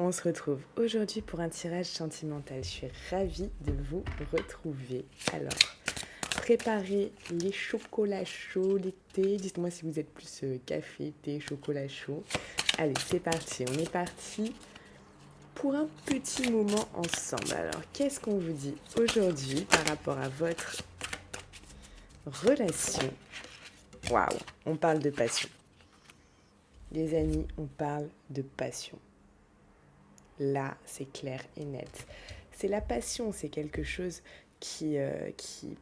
On se retrouve aujourd'hui pour un tirage sentimental. Je suis ravie de vous retrouver. Alors, préparez les chocolats chauds, les thés. Dites-moi si vous êtes plus café, thé, chocolat chaud. Allez, c'est parti. On est parti pour un petit moment ensemble. Alors, qu'est-ce qu'on vous dit aujourd'hui par rapport à votre relation? Waouh, on parle de passion. Les amis, on parle de passion. Là, c'est clair et net. C'est la passion, c'est quelque chose qui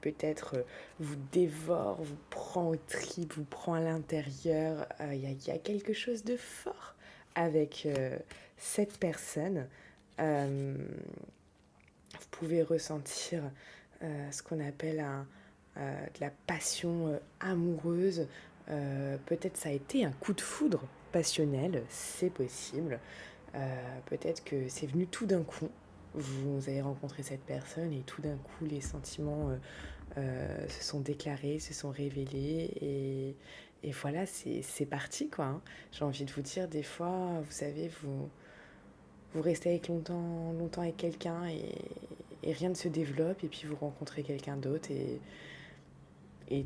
peut-être vous dévore, vous prend aux tripes, vous prend à l'intérieur. Y a quelque chose de fort avec cette personne. Vous pouvez ressentir ce qu'on appelle de la passion amoureuse. Peut-être ça a été un coup de foudre passionnel, c'est possible. Peut-être que c'est venu tout d'un coup. Vous avez rencontré cette personne et tout d'un coup les sentiments se sont déclarés, se sont révélés et voilà, c'est parti quoi. Hein. J'ai envie de vous dire, des fois, vous savez, vous restez avec longtemps avec quelqu'un et rien ne se développe et puis vous rencontrez quelqu'un d'autre et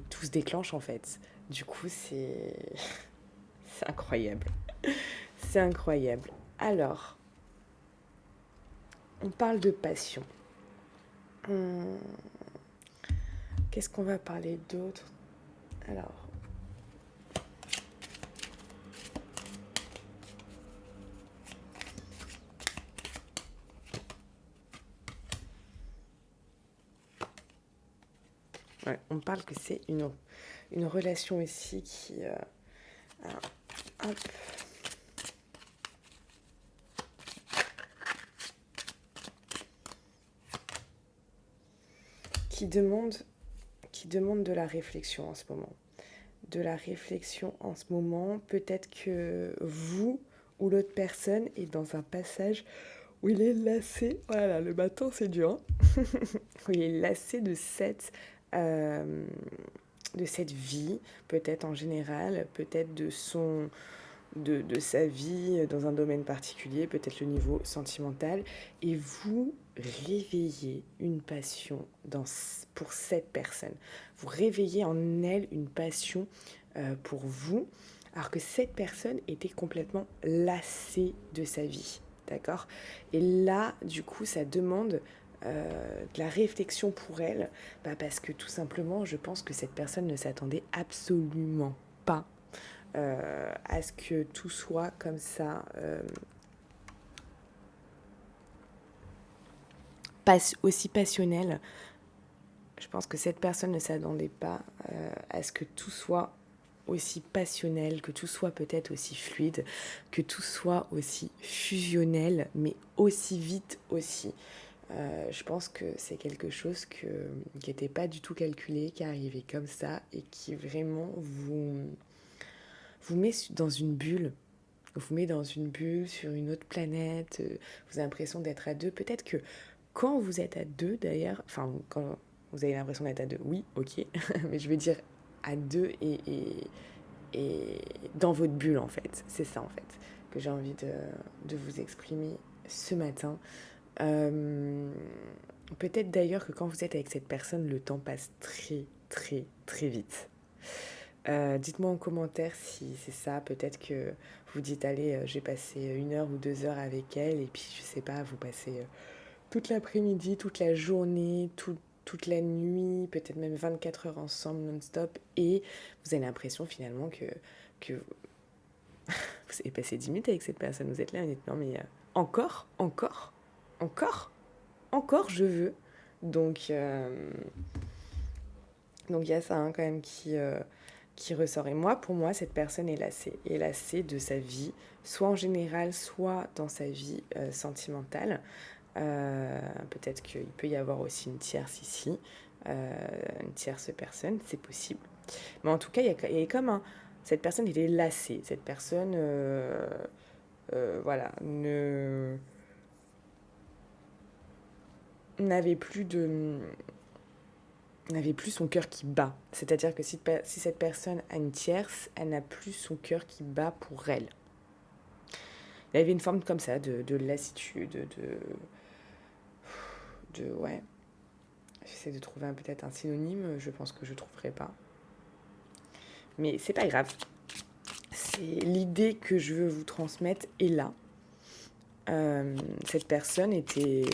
tout se déclenche en fait. Du coup, c'est incroyable. C'est incroyable. Alors, on parle de passion. Qu'est-ce qu'on va parler d'autre? Alors, ouais, on parle que c'est une relation aussi qui... hop, qui demande de la réflexion en ce moment. De la réflexion en ce moment. Peut-être que vous ou l'autre personne est dans un passage où il est lassé. Voilà, le matin c'est dur. Hein. Où il est lassé euh, de cette vie, peut-être en général, peut-être de sa vie dans un domaine particulier, peut-être le niveau sentimental, et vous réveillez une passion pour cette personne. Vous réveillez en elle une passion pour vous, alors que cette personne était complètement lassée de sa vie. D'accord? Et là, du coup, ça demande de la réflexion pour elle, parce que tout simplement, je pense que cette personne ne s'attendait absolument pas à ce que tout soit comme ça, aussi passionnel. Je pense que cette personne ne s'attendait pas à ce que tout soit aussi passionnel, que tout soit peut-être aussi fluide, que tout soit aussi fusionnel, mais aussi vite aussi. Je pense que c'est quelque chose qui n'était pas du tout calculé, qui arrivait comme ça et qui vraiment vous met dans une bulle. Vous met dans une bulle sur une autre planète. Vous avez l'impression d'être à deux. Peut-être que quand vous êtes à deux, d'ailleurs, enfin, quand vous avez l'impression d'être à deux, oui, ok, mais je veux dire à deux et dans votre bulle, en fait. C'est ça, en fait, que j'ai envie de vous exprimer ce matin. Peut-être d'ailleurs que quand vous êtes avec cette personne, le temps passe très, très, très vite. Dites-moi en commentaire si c'est ça. Peut-être que vous dites, allez, j'ai passé 1 heure ou 2 heures avec elle, et puis je sais pas, vous passez toute l'après-midi, toute la journée, toute la nuit, peut-être même 24 heures ensemble non-stop, et vous avez l'impression finalement que vous avez passé 10 minutes avec cette personne. Vous êtes là, vous dites, non mais encore, encore, encore, encore, je veux. Donc il y a ça hein, quand même qui ressort. Et moi, pour moi, cette personne est lassée de sa vie, soit en général, soit dans sa vie sentimentale. Peut-être qu'il peut y avoir aussi une tierce ici, une tierce personne, c'est possible. Mais en tout cas, il y a comme un... Cette personne était lassée. Cette personne, voilà, n'avait plus de... n'avait plus son cœur qui bat. C'est-à-dire que si cette personne a une tierce, elle n'a plus son cœur qui bat pour elle. Il y avait une forme comme ça de lassitude, ouais. J'essaie de trouver peut-être un synonyme, je pense que je ne trouverai pas. Mais c'est pas grave. C'est l'idée que je veux vous transmettre est là. Cette personne était...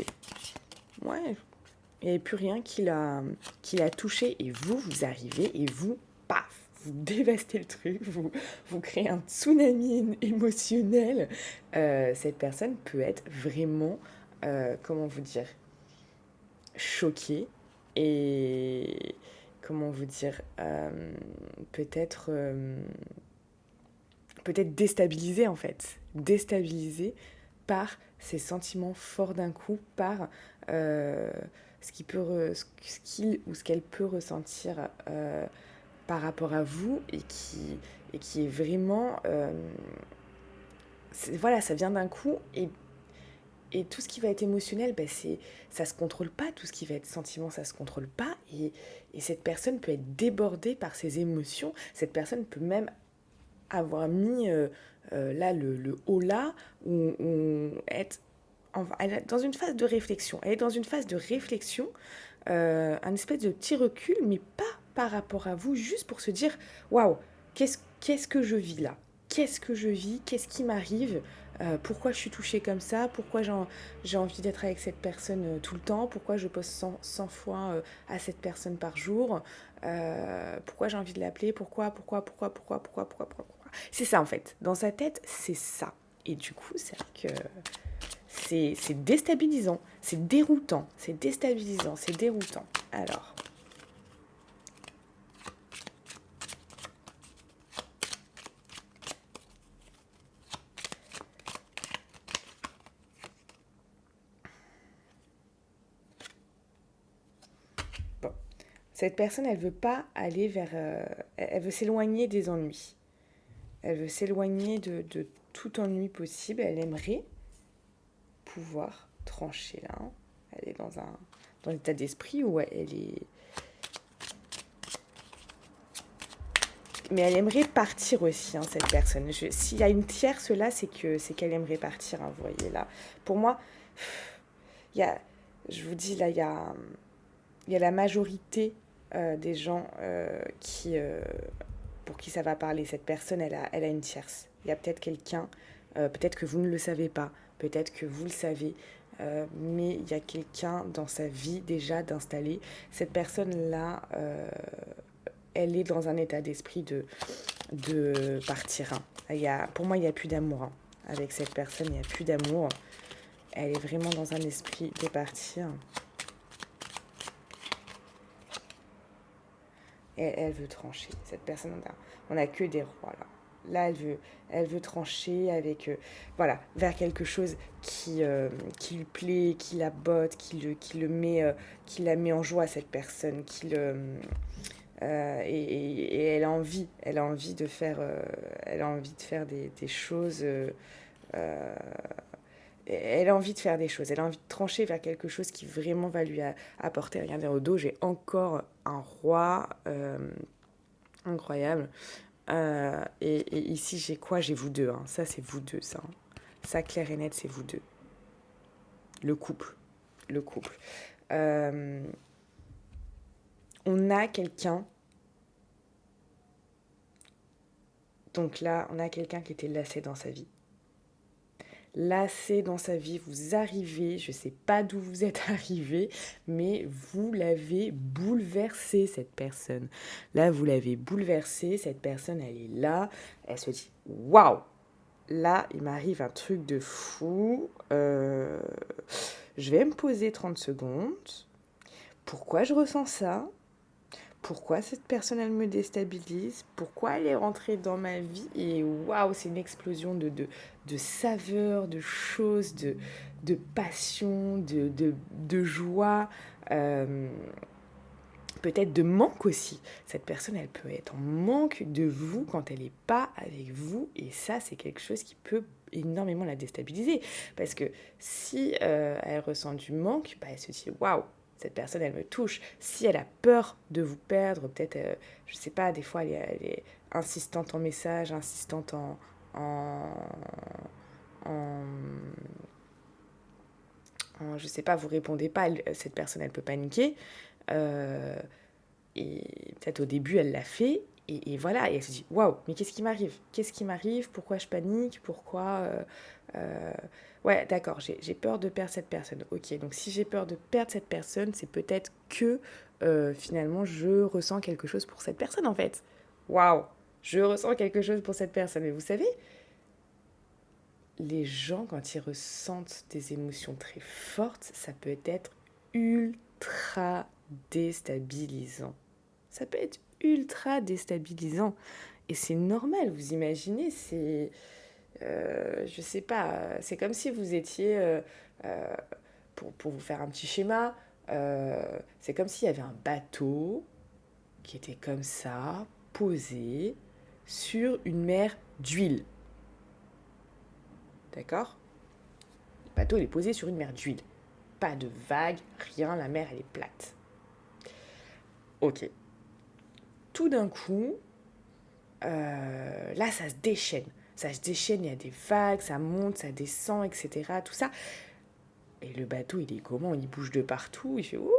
Ouais, il n'y avait plus rien qui l'a touché. Et vous arrivez et vous, paf, vous dévastez le truc, vous créez un tsunami émotionnel. Cette personne peut être vraiment, comment vous dire, choquée et, comment vous dire, peut-être peut-être déstabilisée en fait. Déstabilisée par ces sentiments forts d'un coup, par ce qu'il ou ce qu'elle peut ressentir par rapport à vous et qui est vraiment... voilà, ça vient d'un coup et tout ce qui va être émotionnel, ben ça se contrôle pas. Tout ce qui va être sentiment, ça se contrôle pas. Et cette personne peut être débordée par ses émotions. Cette personne peut même avoir mis là le haut là ou être elle est dans une phase de réflexion. Elle est dans une phase de réflexion, un espèce de petit recul, mais pas par rapport à vous, juste pour se dire waouh, qu'est-ce que je vis là? Qu'est-ce que je vis? Qu'est-ce qui m'arrive? Pourquoi je suis touchée comme ça? Pourquoi j'ai envie d'être avec cette personne tout le temps? Pourquoi je pose 100 fois à cette personne par jour? Pourquoi j'ai envie de l'appeler? Pourquoi? C'est ça en fait. Dans sa tête, c'est ça. Et du coup, c'est vrai que c'est déstabilisant, c'est déroutant, c'est déstabilisant, c'est déroutant. Alors, bon. Cette personne, elle veut pas aller vers... elle veut s'éloigner des ennuis. Elle veut s'éloigner de tout ennui possible. Elle aimerait pouvoir trancher là. Elle est dans un état d'esprit où elle est... Mais elle aimerait partir aussi, hein, cette personne. S'il y a une tierce là, c'est qu'elle aimerait partir, hein, vous voyez là. Pour moi, il y a, je vous dis là, il y a la majorité des gens pour qui ça va parler. Cette personne, elle a une tierce. Il y a peut-être quelqu'un, peut-être que vous ne le savez pas, peut-être que vous le savez, mais il y a quelqu'un dans sa vie déjà d'installer. Cette personne-là, elle est dans un état d'esprit de partir, hein. Pour moi, il n'y a plus d'amour, hein. Avec cette personne, il n'y a plus d'amour. Elle est vraiment dans un esprit de partir. Et elle veut trancher. Cette personne, on n'a que des rois là. Là, elle veut trancher avec, voilà, vers quelque chose qui lui plaît, qui la botte, qui la met en joie, cette personne, et elle a envie de faire, des choses. Elle a envie de faire des choses. Elle a envie de trancher vers quelque chose qui vraiment va lui apporter. Regardez au dos, j'ai encore un roi incroyable. Et ici, j'ai quoi? J'ai vous deux, hein. Ça, c'est vous deux, ça, hein. Ça, clair et net, c'est vous deux. Le couple. Le couple. On a quelqu'un. Donc là, on a quelqu'un qui était lassé dans sa vie. Lassé dans sa vie, vous arrivez, je ne sais pas d'où vous êtes arrivé, mais vous l'avez bouleversé, cette personne. Là, vous l'avez bouleversée, cette personne, elle est là, elle se dit, waouh, là, il m'arrive un truc de fou, je vais me poser 30 secondes, pourquoi je ressens ça? Pourquoi cette personne, elle me déstabilise? Pourquoi elle est rentrée dans ma vie? Et waouh, c'est une explosion de saveurs, de choses, de passion, de joie, peut-être de manque aussi. Cette personne, elle peut être en manque de vous quand elle n'est pas avec vous. Et ça, c'est quelque chose qui peut énormément la déstabiliser. Parce que si elle ressent du manque, bah, elle se dit waouh, cette personne, elle me touche. Si elle a peur de vous perdre, peut-être, je sais pas, des fois, elle est insistante en message, insistante en je sais pas, vous répondez pas, cette personne, elle peut paniquer. Euh, et peut-être au début, elle l'a fait. Et voilà, et elle se dit, waouh, mais qu'est-ce qui m'arrive? Qu'est-ce qui m'arrive? Pourquoi je panique? Pourquoi euh, Ouais, d'accord, j'ai peur de perdre cette personne. Ok, donc si j'ai peur de perdre cette personne, c'est peut-être que finalement, je ressens quelque chose pour cette personne, en fait. Waouh, je ressens quelque chose pour cette personne. Mais vous savez, les gens, quand ils ressentent des émotions très fortes, ça peut être ultra déstabilisant. Ça peut être ultra déstabilisant. Et c'est normal, vous imaginez, je sais pas, c'est comme si vous étiez, euh, pour vous faire un petit schéma, c'est comme s'il y avait un bateau qui était comme ça, posé sur une mer d'huile. D'accord? Le bateau, il est posé sur une mer d'huile. Pas de vagues, rien, la mer, elle est plate. Ok. Tout d'un coup, là, ça se déchaîne. Ça se déchaîne, il y a des vagues, ça monte, ça descend, etc. Tout ça. Et le bateau, il est comment? Il bouge de partout, il fait ouh.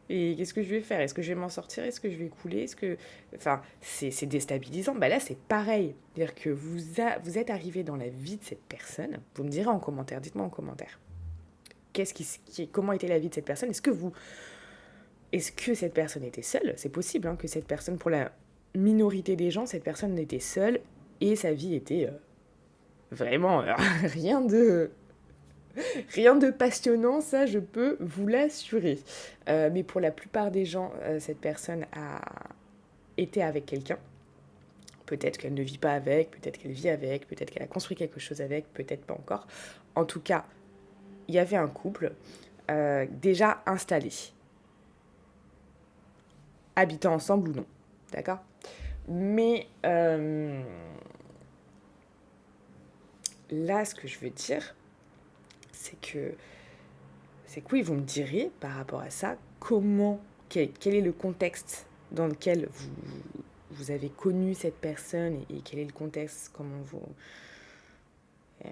Et qu'est-ce que je vais faire? Est-ce que je vais m'en sortir? Est-ce que je vais couler? Enfin, c'est déstabilisant. Bah là, c'est pareil. C'est-à-dire que vous êtes arrivé dans la vie de cette personne. Vous me direz en commentaire, dites-moi en commentaire. Comment était la vie de cette personne? Est-ce que cette personne était seule? C'est possible hein, que cette personne, pour la minorité des gens, cette personne était seule et sa vie était vraiment rien de rien de passionnant, ça je peux vous l'assurer. Mais pour la plupart des gens, cette personne a été avec quelqu'un. Peut-être qu'elle ne vit pas avec, peut-être qu'elle vit avec, peut-être qu'elle a construit quelque chose avec, peut-être pas encore. En tout cas, il y avait un couple déjà installé, habitant ensemble ou non. D'accord? Mais là, ce que je veux dire, c'est que oui, vous me direz par rapport à ça, quel est le contexte dans lequel vous avez connu cette personne et quel est le contexte, comment vous...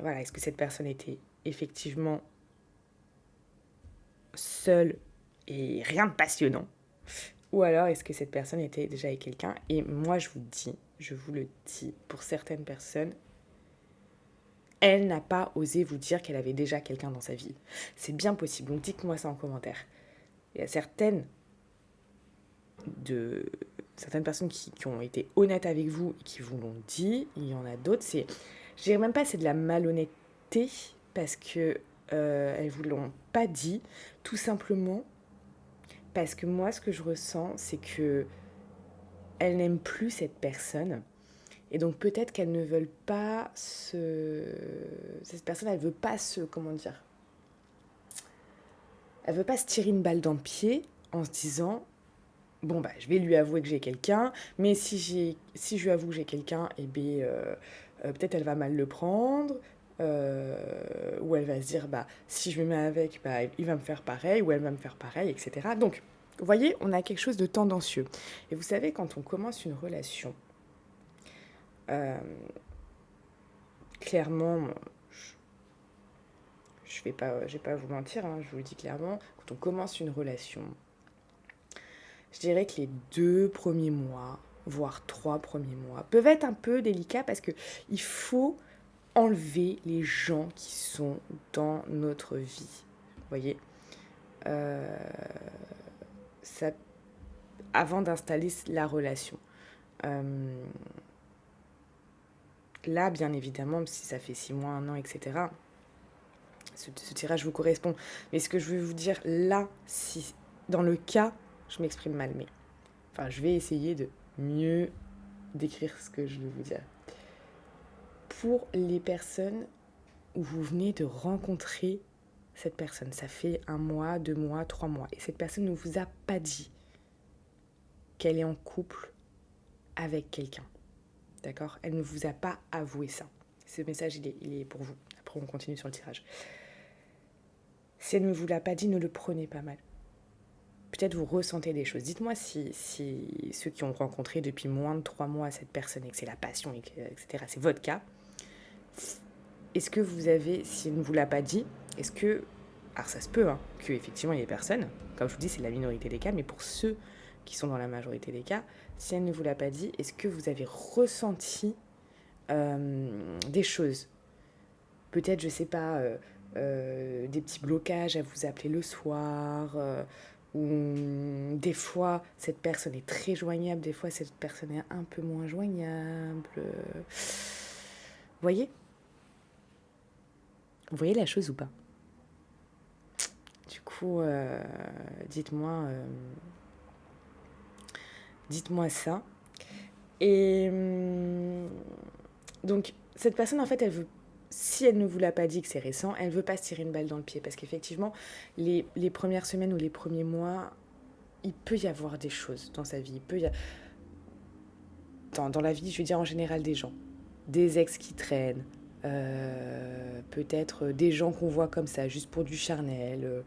Voilà, est-ce que cette personne était effectivement seule et rien de passionnant? Ou alors est-ce que cette personne était déjà avec quelqu'un? Et moi, je vous le dis, pour certaines personnes, elle n'a pas osé vous dire qu'elle avait déjà quelqu'un dans sa vie. C'est bien possible, donc dites-moi ça en commentaire. Il y a certaines personnes qui ont été honnêtes avec vous et qui vous l'ont dit. Il y en a d'autres, je dirais même pas c'est de la malhonnêteté parce que elles vous l'ont pas dit, tout simplement parce que moi ce que je ressens c'est que elles n'aiment plus cette personne et donc peut-être qu'elles ne veulent pas cette personne elle veut pas comment dire, elle veut pas se tirer une balle dans le pied en se disant bon bah je vais lui avouer que j'ai quelqu'un, mais si je lui avoue que j'ai quelqu'un, et peut-être elle va mal le prendre, ou elle va se dire bah si je me mets avec, bah il va me faire pareil, ou elle va me faire pareil, etc. Donc, vous voyez, on a quelque chose de tendancieux. Et vous savez, quand on commence une relation, euh, clairement, je vais pas vous mentir, hein, je vous le dis clairement, quand on commence une relation, je dirais que les 2 premiers mois, voire 3 premiers mois, peuvent être un peu délicats parce que il faut enlever les gens qui sont dans notre vie. Vous voyez, euh, ça, avant d'installer la relation. Euh, Là, bien évidemment, si ça fait 6 mois, 1 an, etc., ce tirage vous correspond. Mais ce que je veux vous dire là, si dans le cas, je m'exprime mal, mais enfin, je vais essayer de mieux décrire ce que je veux vous dire. Pour les personnes où vous venez de rencontrer cette personne, ça fait 1 mois, 2 mois, 3 mois, et cette personne ne vous a pas dit qu'elle est en couple avec quelqu'un, d'accord? Elle ne vous a pas avoué ça. Ce message, il est pour vous. Après, on continue sur le tirage. Si elle ne vous l'a pas dit, ne le prenez pas mal. Peut-être vous ressentez des choses. Dites-moi si ceux qui ont rencontré depuis moins de 3 mois cette personne et que c'est la passion, etc., c'est votre cas. est-ce que vous avez, si elle ne vous l'a pas dit, est-ce que, alors ça se peut, hein, qu'effectivement il y ait personne, comme je vous dis, c'est la minorité des cas, mais pour ceux qui sont dans la majorité des cas, si elle ne vous l'a pas dit, est-ce que vous avez ressenti des choses? Peut-être, je sais pas, des petits blocages à vous appeler le soir, ou des fois, cette personne est très joignable, des fois, cette personne est un peu moins joignable. Vous voyez? Vous voyez la chose ou pas? Du coup, dites-moi, dites-moi ça. Et donc, cette personne, en fait, elle veut, si elle ne vous l'a pas dit que c'est récent, elle veut pas se tirer une balle dans le pied. Parce qu'effectivement, les premières semaines ou les premiers mois, il peut y avoir des choses dans sa vie. Il peut y a... dans la vie, je veux dire en général, des gens. Des ex qui traînent. Peut-être des gens qu'on voit comme ça, juste pour du charnel.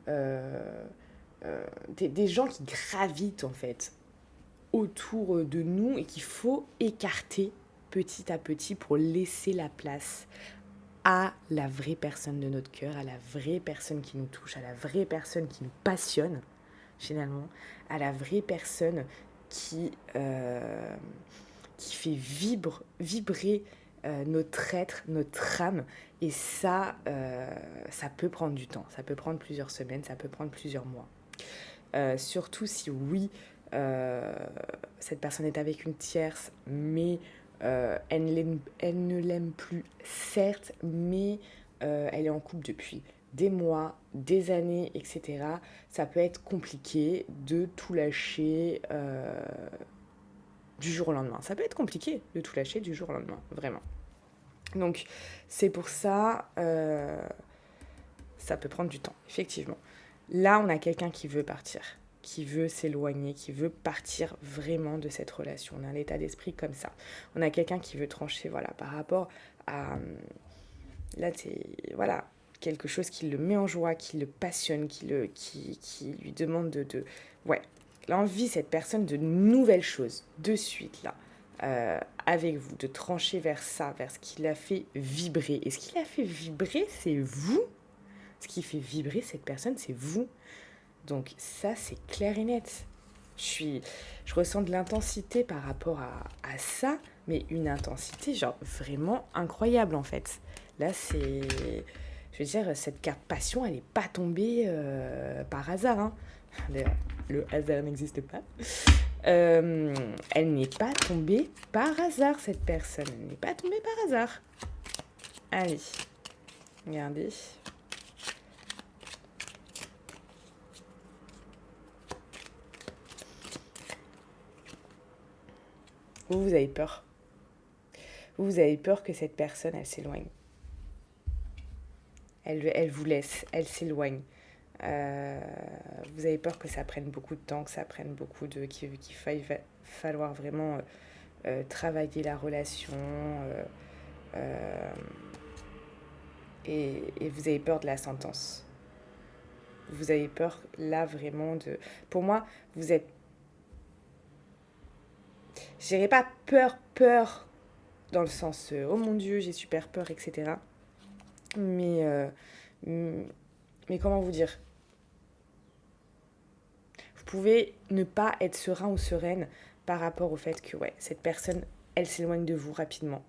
Des gens qui gravitent, en fait, autour de nous et qu'il faut écarter petit à petit pour laisser la place à la vraie personne de notre cœur, à la vraie personne qui nous touche, à la vraie personne qui nous passionne, finalement, à la vraie personne qui fait vibrer notre être, notre âme. Et ça, ça peut prendre du temps, ça peut prendre plusieurs semaines, ça peut prendre plusieurs mois. Surtout si oui, cette personne est avec une tierce, mais elle ne l'aime plus, certes, mais elle est en couple depuis des mois, des années, etc. Ça peut être compliqué de tout lâcher du jour au lendemain. Ça peut être compliqué de tout lâcher du jour au lendemain, vraiment. Donc c'est pour ça, ça peut prendre du temps, effectivement. Là, on a quelqu'un qui veut partir, qui veut s'éloigner, qui veut partir vraiment de cette relation. On a un état d'esprit comme ça. On a quelqu'un qui veut trancher, voilà, par rapport à... Là, c'est... Voilà, quelque chose qui le met en joie, qui le passionne, qui lui demande de... Ouais, l'envie, cette personne, de nouvelles choses, de suite, là, avec vous, de trancher vers ça, vers ce qui l'a fait vibrer. Et ce qui l'a fait vibrer, c'est vous. Ce qui fait vibrer cette personne, c'est vous. Donc ça, c'est clair et net. Je ressens de l'intensité par rapport à ça, mais une intensité genre vraiment incroyable en fait. Là, c'est... Je veux dire, cette carte passion, elle n'est pas tombée par hasard. Hein. D'ailleurs, le hasard n'existe pas. Elle n'est pas tombée par hasard, cette personne. Elle n'est pas tombée par hasard. Allez, regardez. Vous avez peur. Vous avez peur que cette personne, elle s'éloigne. Elle vous laisse, elle s'éloigne. Vous avez peur que ça prenne beaucoup de temps, que ça prenne beaucoup de... qu'il faille falloir vraiment travailler la relation. Et vous avez peur de la sentence. Vous avez peur, là, vraiment de... Pour moi, vous êtes... Je dirais pas peur, dans le sens oh mon Dieu, j'ai super peur, etc. Mais comment vous dire? Vous pouvez ne pas être serein ou sereine par rapport au fait que ouais, cette personne, elle s'éloigne de vous rapidement.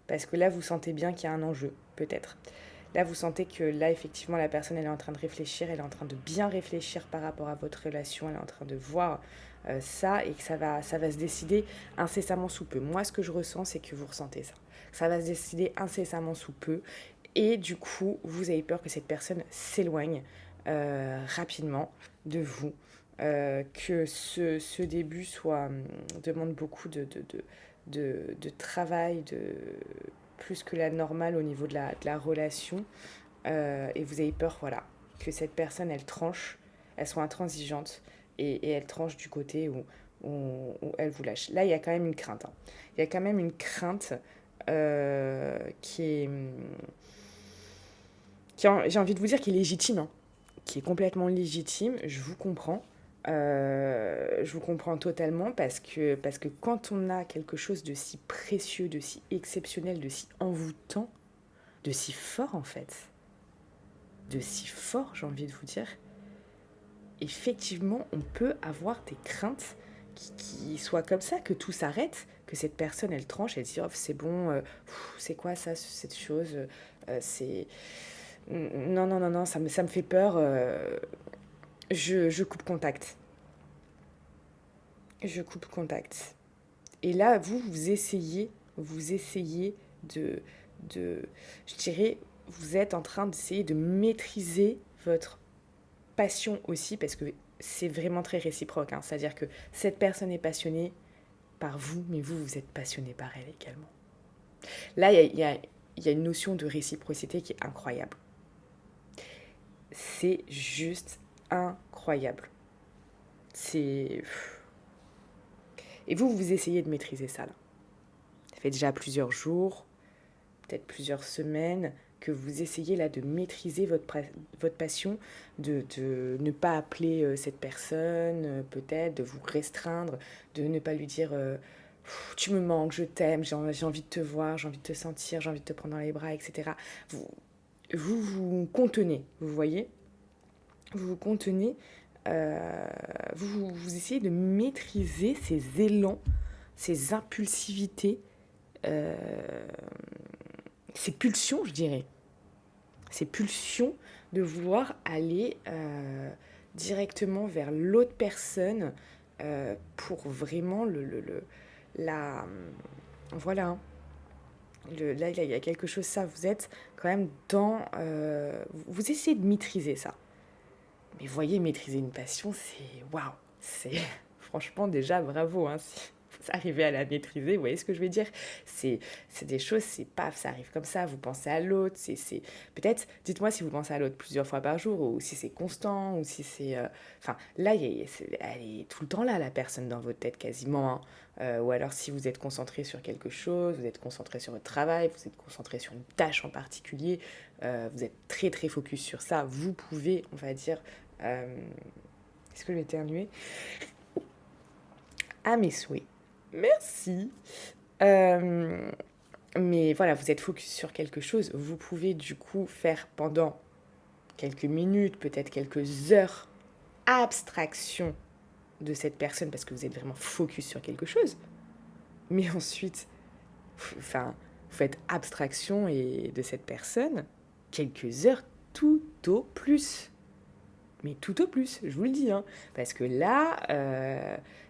Parce que là, vous sentez bien qu'il y a un enjeu, peut-être. Là, vous sentez que là, effectivement, la personne, elle est en train de réfléchir, elle est en train de bien réfléchir par rapport à votre relation, elle est en train de voir ça et que ça va se décider incessamment sous peu. Moi, ce que je ressens, c'est que vous ressentez ça. Ça va se décider incessamment sous peu et du coup, vous avez peur que cette personne s'éloigne rapidement de vous. Que ce début demande beaucoup de travail, plus que la normale au niveau de la relation. Et vous avez peur, voilà, que cette personne, elle tranche, elle soit intransigeante et elle tranche du côté où elle vous lâche. Là, il y a quand même une crainte. Hein. Il y a quand même une crainte j'ai envie de vous dire, qui est légitime, hein, qui est complètement légitime, je vous comprends. Je vous comprends totalement parce que quand on a quelque chose de si précieux, de si exceptionnel, de si envoûtant, de si fort en fait. De si fort, j'ai envie de vous dire. Effectivement, on peut avoir des craintes qui soient comme ça, que tout s'arrête, que cette personne, elle tranche, elle dit oh, c'est bon, c'est quoi ça, cette chose, c'est... Non, non, non, non, ça me fait peur, je coupe contact. Je coupe contact. Et là, vous essayez de, je dirais, vous êtes en train d'essayer de maîtriser votre passion aussi, parce que c'est vraiment très réciproque. Hein. C'est-à-dire que cette personne est passionnée par vous, mais vous êtes passionné par elle également. Là, il y a une notion de réciprocité qui est incroyable. C'est juste incroyable. C'est... Et vous essayez de maîtriser ça, là. Ça fait déjà plusieurs jours, peut-être plusieurs semaines, que vous essayez là de maîtriser votre passion, de ne pas appeler cette personne, peut-être, de vous restreindre, de ne pas lui dire tu me manques, je t'aime, j'ai envie de te voir, j'ai envie de te sentir, j'ai envie de te prendre dans les bras, etc. Vous contenez, vous voyez? Vous vous contenez, vous essayez de maîtriser ces élans, ces impulsivités, euh, ces pulsions, je dirais. Ces pulsions de vouloir aller directement vers l'autre personne pour vraiment la... Voilà. Là, il y a quelque chose, ça, vous êtes quand même dans... vous essayez de maîtriser ça. Mais voyez, maîtriser une passion, c'est... Waouh. C'est... Franchement, déjà, bravo, hein, si vous arrivez à la maîtriser, vous voyez ce que je veux dire, c'est des choses, c'est paf, ça arrive comme ça, vous pensez à l'autre, c'est... Peut-être, dites-moi si vous pensez à l'autre plusieurs fois par jour, ou si c'est constant, ou si c'est... Enfin, là, elle est tout le temps là, la personne dans votre tête, quasiment, hein. Ou alors si vous êtes concentré sur quelque chose, vous êtes concentré sur votre travail, vous êtes concentré sur une tâche en particulier, vous êtes très très focus sur ça, vous pouvez, on va dire... Est-ce que je vais éternuer? À mes souhaits. Merci. Mais voilà, vous êtes focus sur quelque chose. Vous pouvez du coup faire pendant quelques minutes, peut-être quelques heures, abstraction de cette personne parce que vous êtes vraiment focus sur quelque chose. Mais ensuite, enfin, vous faites abstraction de cette personne quelques heures tout au plus. Mais tout au plus, je vous le dis. Hein. Parce que là,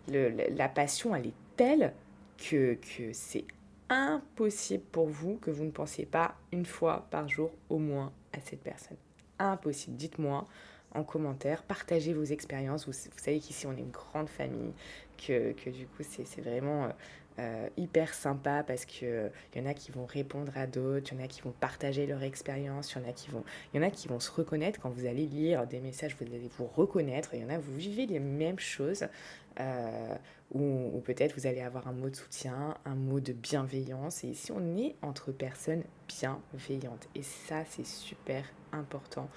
la passion, elle est telle que c'est impossible pour vous que vous ne pensiez pas une fois par jour au moins à cette personne. Impossible. Dites-moi en commentaire, partagez vos expériences. Vous savez qu'ici, on est une grande famille, que du coup, c'est vraiment... hyper sympa parce que y en a qui vont répondre à d'autres, il y en a qui vont partager leur expérience, il y en a qui vont se reconnaître quand vous allez lire des messages, vous allez vous reconnaître, il y en a vous vivez les mêmes choses ou peut-être vous allez avoir un mot de soutien, un mot de bienveillance et ici on est entre personnes bienveillantes et ça c'est super important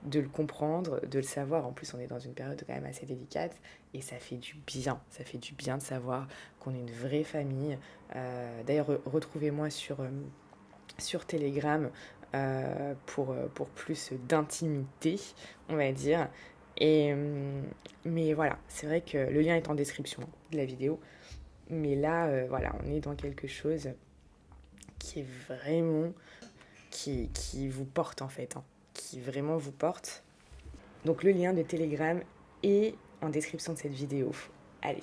de le comprendre, de le savoir. En plus, on est dans une période quand même assez délicate et ça fait du bien. Ça fait du bien de savoir qu'on est une vraie famille. D'ailleurs, retrouvez-moi sur Telegram pour plus d'intimité, on va dire. Et, mais voilà, c'est vrai que le lien est en description de la vidéo. Mais là, voilà, on est dans quelque chose qui est vraiment... qui vous porte en fait, hein, qui vraiment vous porte. Donc le lien de Telegram est en description de cette vidéo. Allez.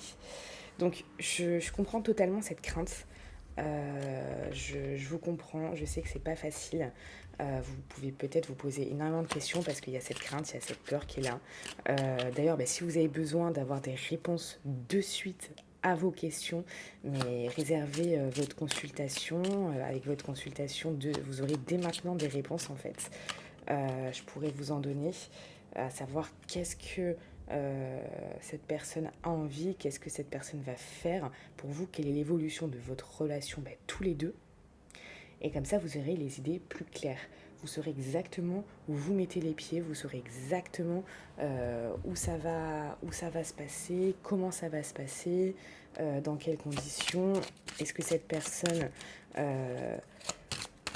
Donc je comprends totalement cette crainte. Je vous comprends, je sais que c'est pas facile. Vous pouvez peut-être vous poser énormément de questions parce qu'il y a cette crainte, il y a cette peur qui est là. D'ailleurs, si vous avez besoin d'avoir des réponses de suite à vos questions, mais réservez votre consultation. Avec votre consultation, vous aurez dès maintenant des réponses en fait. Je pourrais vous en donner, à savoir qu'est-ce que cette personne a envie, qu'est-ce que cette personne va faire pour vous, quelle est l'évolution de votre relation tous les deux. Et comme ça, vous aurez les idées plus claires. Vous saurez exactement où vous mettez les pieds, vous saurez exactement où ça va se passer, comment ça va se passer, dans quelles conditions. Est-ce que cette personne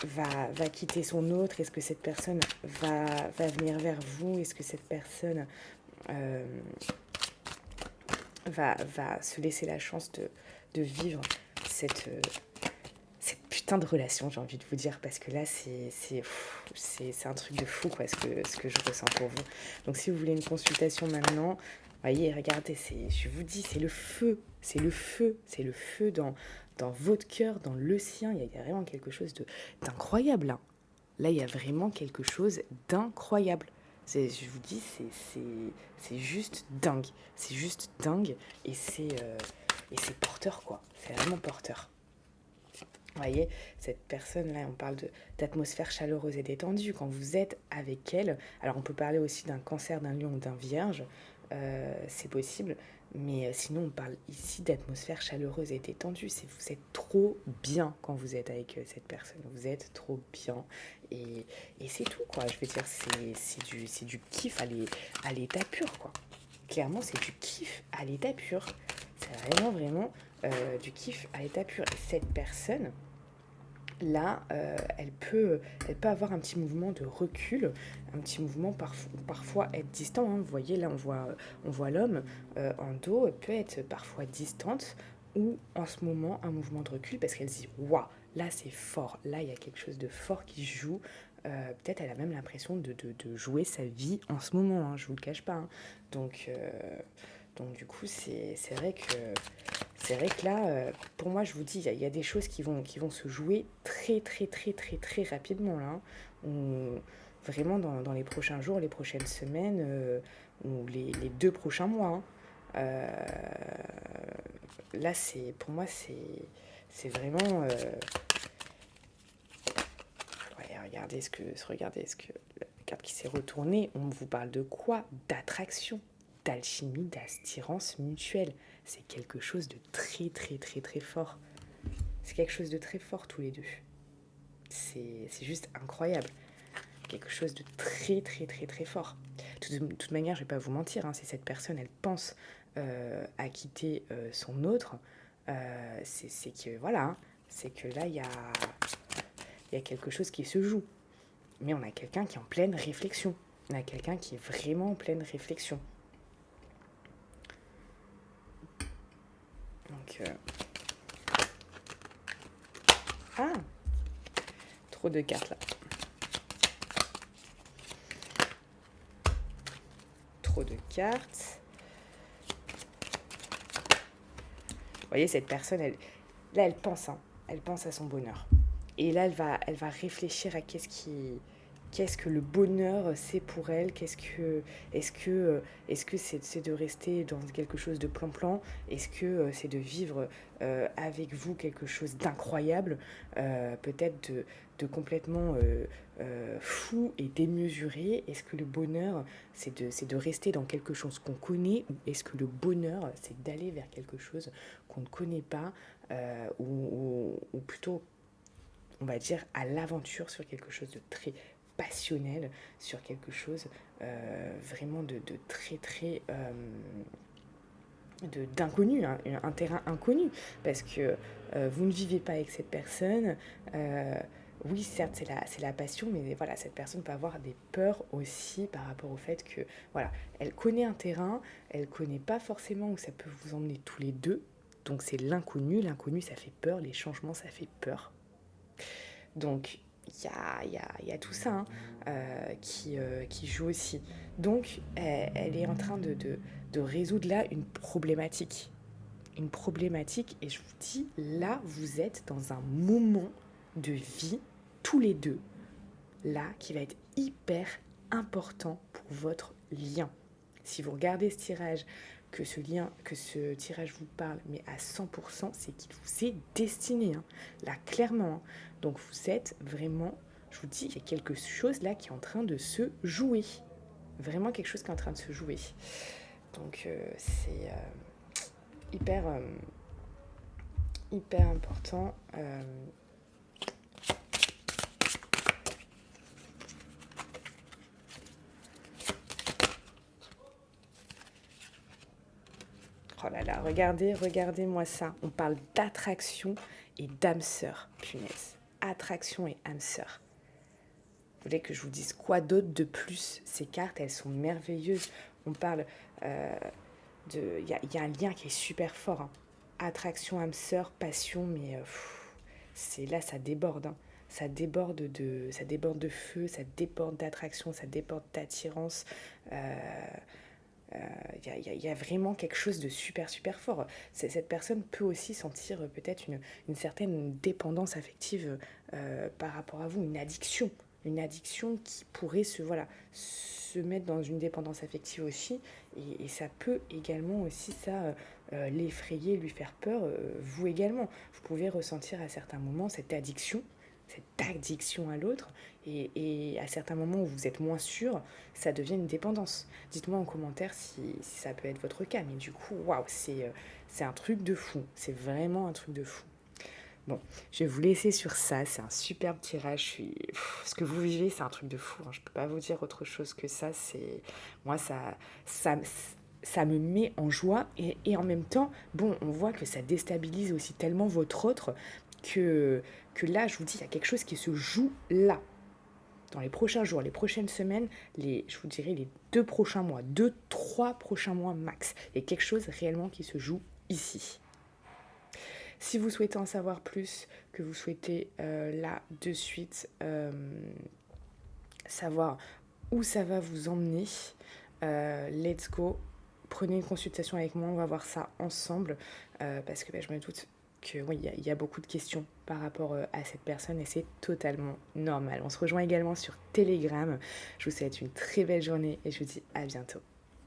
va quitter son autre? Est-ce que cette personne va venir vers vous? Est-ce que cette personne euh, va se laisser la chance de vivre cette, cette putain de relation, j'ai envie de vous dire, parce que là, c'est un truc de fou, quoi, ce que je ressens pour vous. Donc, si vous voulez une consultation maintenant, voyez, regardez, je vous dis, c'est le feu, c'est le feu, c'est le feu dans votre cœur, dans le sien. Il y a vraiment quelque chose d'incroyable, là. Là, il y a vraiment quelque chose d'incroyable. Je vous dis, c'est juste dingue. C'est juste dingue et c'est porteur, quoi. C'est vraiment porteur. Vous voyez, cette personne-là, on parle d'atmosphère chaleureuse et détendue. Quand vous êtes avec elle, alors on peut parler aussi d'un cancer, d'un lion ou d'un vierge, c'est possible, mais sinon on parle ici d'atmosphère chaleureuse et détendue. Vous êtes trop bien quand vous êtes avec cette personne, vous êtes trop bien et c'est tout, quoi. Je veux dire, c'est du kiff à l'état pur, quoi. Clairement, c'est du kiff à l'état pur. C'est vraiment, vraiment du kiff à l'état pur. Et cette personne, là, elle peut avoir un petit mouvement de recul, un petit mouvement parfois être distant. Hein. Vous voyez, là, on voit l'homme en dos, elle peut être parfois distante ou en ce moment un mouvement de recul parce qu'elle se dit waouh, là c'est fort, là il y a quelque chose de fort qui se joue. Peut-être elle a même l'impression de jouer sa vie en ce moment, hein, je vous le cache pas. Hein. Donc, donc du coup, c'est vrai que là, pour moi, je vous dis, il y a des choses qui vont se jouer très, très, très, très, très rapidement, là. Hein. Vraiment, dans les prochains jours, les prochaines semaines, ou les 2 prochains mois. Hein. Euh, Là, pour moi, c'est vraiment... ouais, regardez ce que la carte qui s'est retournée, on vous parle de quoi? D'attraction, d'alchimie, d'attirance mutuelle. C'est quelque chose de très, très, très, très fort. C'est quelque chose de très fort tous les deux. C'est juste incroyable. Quelque chose de très, très, très, très fort. De toute manière, je ne vais pas vous mentir, hein, si cette personne, elle pense à quitter son autre, c'est que, voilà, hein, c'est que là, il y a quelque chose qui se joue. Mais on a quelqu'un qui est en pleine réflexion. On a quelqu'un qui est vraiment en pleine réflexion. Donc, ah, trop de cartes là. Trop de cartes. Vous voyez, cette personne, là, elle pense, hein, elle pense à son bonheur. Et là, elle va réfléchir à qu'est-ce que le bonheur c'est pour elle, est-ce que c'est de rester dans quelque chose de plan-plan, est-ce que c'est de vivre avec vous quelque chose d'incroyable, peut-être de complètement fou et démesuré, est-ce que le bonheur c'est de rester dans quelque chose qu'on connaît, ou est-ce que le bonheur c'est d'aller vers quelque chose qu'on ne connaît pas, ou plutôt on va dire, à l'aventure sur quelque chose de très passionnel, sur quelque chose vraiment de très très d'inconnu, hein, un terrain inconnu, parce que vous ne vivez pas avec cette personne. Oui, certes, c'est la passion, mais voilà, cette personne peut avoir des peurs aussi par rapport au fait que, voilà, elle connaît un terrain, elle connaît pas forcément où ça peut vous emmener tous les deux. Donc c'est l'inconnu, l'inconnu ça fait peur, les changements ça fait peur. Donc, il y a tout ça, hein, qui joue aussi. Donc, elle est en train de résoudre là une problématique. Une problématique, et je vous dis, là, vous êtes dans un moment de vie, tous les deux, là, qui va être hyper important pour votre lien. Si vous regardez ce tirage, que ce tirage vous parle, mais à 100%, c'est qu'il vous est destiné. Hein. Là, clairement. Hein. Donc vous êtes vraiment, je vous dis, il y a quelque chose là qui est en train de se jouer. Vraiment quelque chose qui est en train de se jouer. Donc c'est hyper, hyper important. Oh là là, regardez-moi ça. On parle d'attraction et d'âme sœur, punaise. attraction et âme sœur. Vous voulez que je vous dise quoi d'autre de plus? Ces cartes, elles sont merveilleuses. On parle il y a un lien qui est super fort, hein. Attraction, âme sœur, passion, mais c'est là, ça déborde, hein. Ça déborde de feu, ça déborde d'attraction, ça déborde d'attirance. Il y a vraiment quelque chose de super super fort. Cette personne peut aussi sentir peut-être une certaine dépendance affective par rapport à vous, une addiction qui pourrait se mettre dans une dépendance affective aussi, et ça peut également aussi l'effrayer, lui faire peur, vous également. Vous pouvez ressentir à certains moments cette addiction à l'autre, et à certains moments où vous êtes moins sûr, ça devient une dépendance. Dites-moi en commentaire si ça peut être votre cas, mais du coup, waouh, c'est un truc de fou, c'est vraiment un truc de fou. Bon, je vais vous laisser sur ça, c'est un superbe tirage. Ce que vous vivez, c'est un truc de fou, hein. Je ne peux pas vous dire autre chose que ça. Moi, ça, ça me met en joie, et en même temps, bon, on voit que ça déstabilise aussi tellement votre autre que, que là, je vous dis, il y a quelque chose qui se joue là. Dans les prochains jours, les prochaines semaines, je vous dirais les 2 prochains mois, 2, 3 prochains mois max. Il y a quelque chose réellement qui se joue ici. Si vous souhaitez en savoir plus, que vous souhaitez là de suite savoir où ça va vous emmener, let's go. Prenez une consultation avec moi, on va voir ça ensemble, parce que je me doute que oui, il y a beaucoup de questions par rapport à cette personne, et c'est totalement normal. On se rejoint également sur Telegram. Je vous souhaite une très belle journée et je vous dis à bientôt.